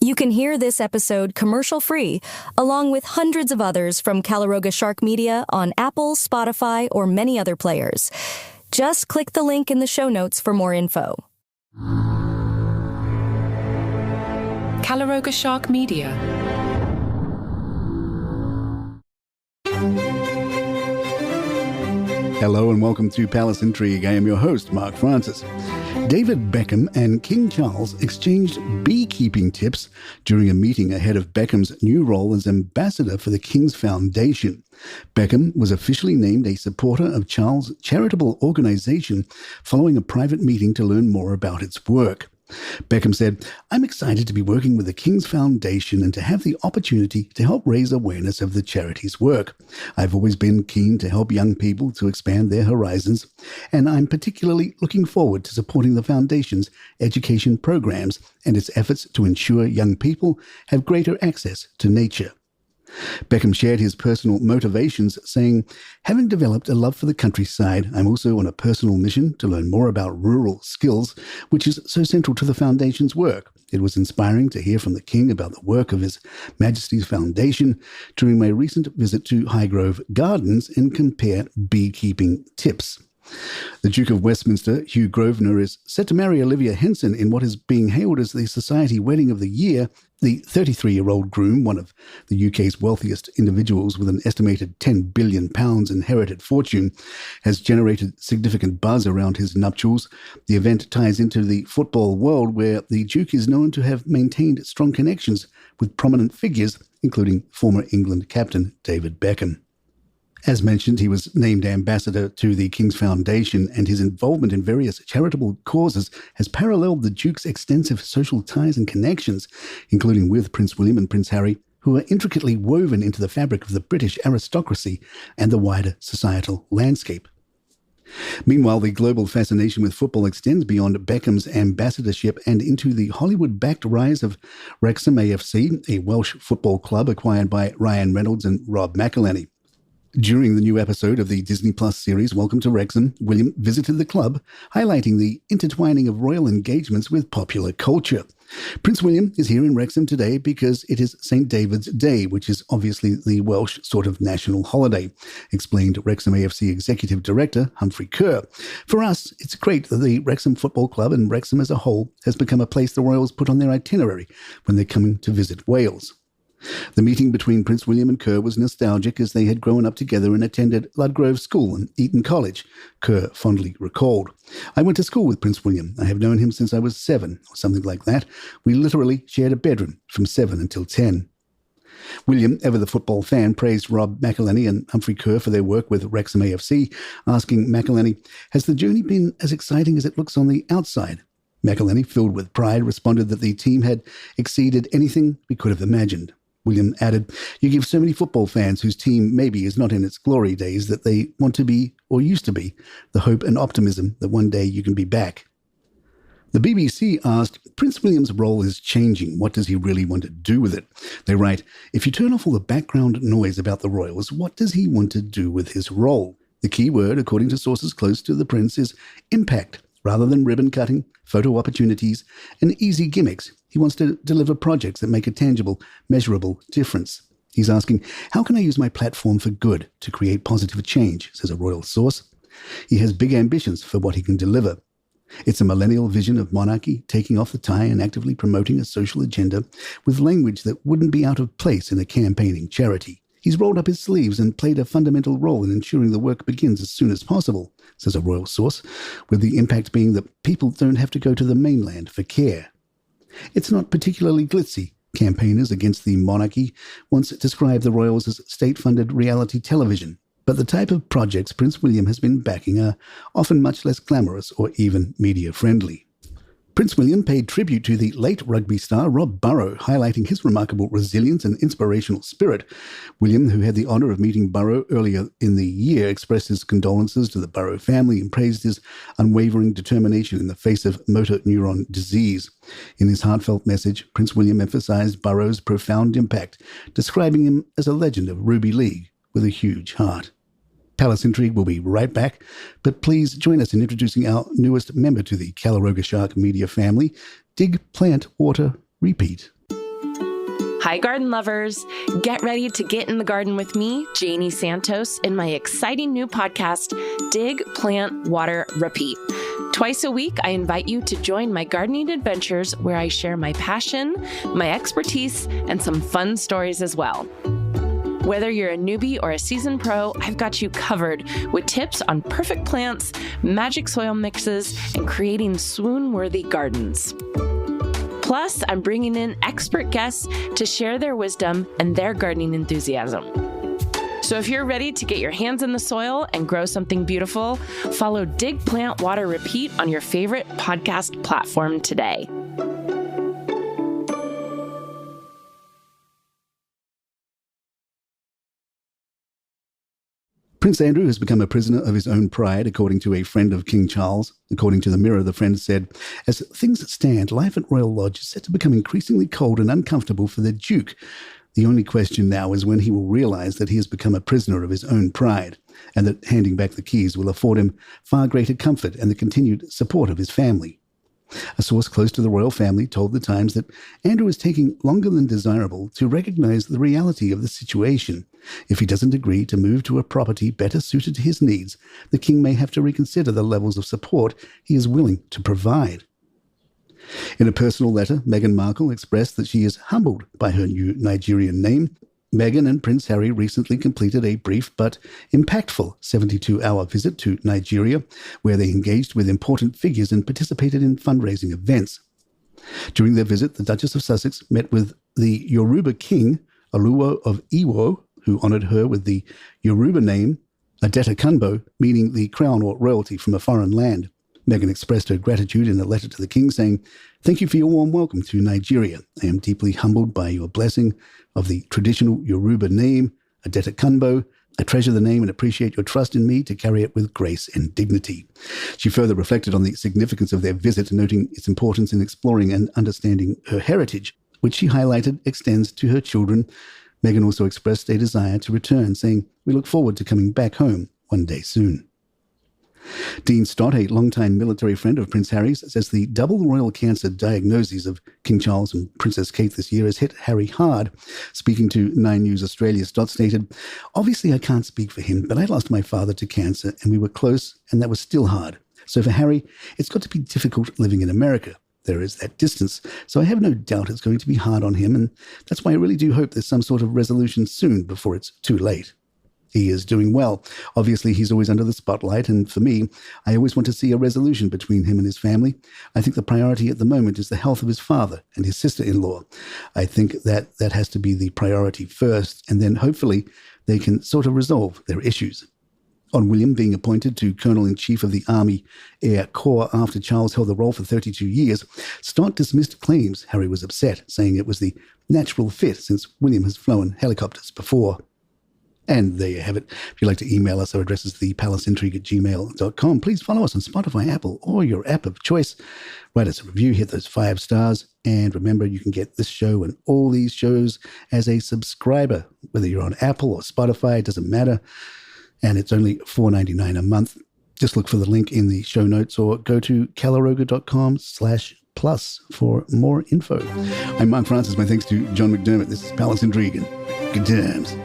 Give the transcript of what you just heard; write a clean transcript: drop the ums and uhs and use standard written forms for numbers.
You can hear this episode commercial-free, along with hundreds of others from Calaroga Shark Media on Apple, Spotify, or many other players. Just click the link in the show notes for more info. Calaroga Shark Media. Hello and welcome to Palace Intrigue. I am your host, Mark Francis. David Beckham and King Charles exchanged beekeeping tips during a meeting ahead of Beckham's new role as ambassador for the King's Foundation. Beckham was officially named a supporter of Charles' charitable organization following a private meeting to learn more about its work. Beckham said, "I'm excited to be working with the King's Foundation and to have the opportunity to help raise awareness of the charity's work. I've always been keen to help young people to expand their horizons, and I'm particularly looking forward to supporting the Foundation's education programs and its efforts to ensure young people have greater access to nature." Beckham shared his personal motivations, saying, "Having developed a love for the countryside, I'm also on a personal mission to learn more about rural skills, which is so central to the Foundation's work. It was inspiring to hear from the King about the work of His Majesty's Foundation during my recent visit to Highgrove Gardens and compare beekeeping tips." The Duke of Westminster, Hugh Grosvenor, is set to marry Olivia Henson in what is being hailed as the Society Wedding of the Year. The 33-year-old groom, one of the UK's wealthiest individuals with an estimated £10 billion inherited fortune, has generated significant buzz around his nuptials. The event ties into the football world, where the Duke is known to have maintained strong connections with prominent figures, including former England captain David Beckham. As mentioned, he was named ambassador to the King's Foundation, and his involvement in various charitable causes has paralleled the Duke's extensive social ties and connections, including with Prince William and Prince Harry, who are intricately woven into the fabric of the British aristocracy and the wider societal landscape. Meanwhile, the global fascination with football extends beyond Beckham's ambassadorship and into the Hollywood-backed rise of Wrexham AFC, a Welsh football club acquired by Ryan Reynolds and Rob McElhenney. During the new episode of the Disney Plus series Welcome to Wrexham, William visited the club, highlighting the intertwining of royal engagements with popular culture. Prince William is here in Wrexham today because it is St. David's Day, which is obviously the Welsh sort of national holiday, explained Wrexham AFC Executive Director Humphrey Kerr. "For us, it's great that the Wrexham Football Club and Wrexham as a whole has become a place the royals put on their itinerary when they're coming to visit Wales." The meeting between Prince William and Kerr was nostalgic, as they had grown up together and attended Ludgrove School and Eton College, Kerr fondly recalled. "I went to school with Prince William. I have known him since I was 7, or something like that. We literally shared a bedroom from 7 until 10. William, ever the football fan, praised Rob McElhenney and Humphrey Kerr for their work with Wrexham AFC, asking McElhenney, "Has the journey been as exciting as it looks on the outside?" McElhenney, filled with pride, responded that the team had exceeded anything we could have imagined. William added, "You give so many football fans whose team maybe is not in its glory days that they want to be, or used to be, the hope and optimism that one day you can be back." The BBC asked, "Prince William's role is changing. What does he really want to do with it?" They write, "If you turn off all the background noise about the royals, what does he want to do with his role? The key word, according to sources close to the prince, is impact. Rather than ribbon cutting, photo opportunities, and easy gimmicks, he wants to deliver projects that make a tangible, measurable difference. He's asking, how can I use my platform for good to create positive change, says a royal source. He has big ambitions for what he can deliver. It's a millennial vision of monarchy, taking off the tie and actively promoting a social agenda with language that wouldn't be out of place in a campaigning charity. He's rolled up his sleeves and played a fundamental role in ensuring the work begins as soon as possible, says a royal source, with the impact being that people don't have to go to the mainland for care. It's not particularly glitzy. Campaigners against the monarchy once described the royals as state-funded reality television, but the type of projects Prince William has been backing are often much less glamorous or even media-friendly. Prince William paid tribute to the late rugby star Rob Burrow, highlighting his remarkable resilience and inspirational spirit. William, who had the honour of meeting Burrow earlier in the year, expressed his condolences to the Burrow family and praised his unwavering determination in the face of motor neuron disease. In his heartfelt message, Prince William emphasised Burrow's profound impact, describing him as a legend of rugby league with a huge heart. Palace Intrigue will be right back, but please join us in introducing our newest member to the Calaroga Shark Media family, Dig, Plant, Water, Repeat. Hi, garden lovers. Get ready to get in the garden with me, Janie Santos, in my exciting new podcast, Dig, Plant, Water, Repeat. Twice a week, I invite you to join my gardening adventures where I share my passion, my expertise, and some fun stories as well. Whether you're a newbie or a seasoned pro, I've got you covered with tips on perfect plants, magic soil mixes, and creating swoon-worthy gardens. Plus, I'm bringing in expert guests to share their wisdom and their gardening enthusiasm. So if you're ready to get your hands in the soil and grow something beautiful, follow Dig, Plant, Water, Repeat on your favorite podcast platform today. Prince Andrew has become a prisoner of his own pride, according to a friend of King Charles. According to the Mirror, the friend said, "As things stand, life at Royal Lodge is set to become increasingly cold and uncomfortable for the Duke. The only question now is when he will realise that he has become a prisoner of his own pride, and that handing back the keys will afford him far greater comfort and the continued support of his family." A source close to the royal family told The Times that Andrew is taking longer than desirable to recognise the reality of the situation. If he doesn't agree to move to a property better suited to his needs, the king may have to reconsider the levels of support he is willing to provide. In a personal letter, Meghan Markle expressed that she is humbled by her new Nigerian name. Meghan and Prince Harry recently completed a brief but impactful 72-hour visit to Nigeria, where they engaged with important figures and participated in fundraising events. During their visit, the Duchess of Sussex met with the Yoruba king, Oluwo of Iwo, who honoured her with the Yoruba name, Adeta Kunbo, meaning the crown or royalty from a foreign land. Meghan expressed her gratitude in a letter to the king, saying, "Thank you for your warm welcome to Nigeria. I am deeply humbled by your blessing of the traditional Yoruba name, Adeta Kunbo. I treasure the name and appreciate your trust in me to carry it with grace and dignity." She further reflected on the significance of their visit, noting its importance in exploring and understanding her heritage, which she highlighted extends to her children. Meghan also expressed a desire to return, saying, "We look forward to coming back home one day soon." Dean Stott, a longtime military friend of Prince Harry's, says the double royal cancer diagnoses of King Charles and Princess Kate this year has hit Harry hard. Speaking to 9 News Australia, Stott stated, "Obviously I can't speak for him, but I lost my father to cancer and we were close and that was still hard. So for Harry, it's got to be difficult living in America. There is that distance, so I have no doubt it's going to be hard on him, and that's why I really do hope there's some sort of resolution soon before it's too late." He is doing well. Obviously, he's always under the spotlight, and for me, I always want to see a resolution between him and his family. I think the priority at the moment is the health of his father and his sister-in-law. I think that has to be the priority first, and then hopefully they can sort of resolve their issues. On William being appointed to Colonel-in-Chief of the Army Air Corps after Charles held the role for 32 years, Stott dismissed claims Harry was upset, saying it was the natural fit since William has flown helicopters before. And there you have it. If you'd like to email us, our address is thepalaceintrigue@gmail.com. Please follow us on Spotify, Apple, or your app of choice. Write us a review, hit those 5 stars. And remember, you can get this show and all these shows as a subscriber. Whether you're on Apple or Spotify, it doesn't matter. And it's only $4.99 a month. Just look for the link in the show notes or go to calaroga.com/plus for more info. I'm Mark Francis. My thanks to John McDermott. This is Palace Intrigue. Good times.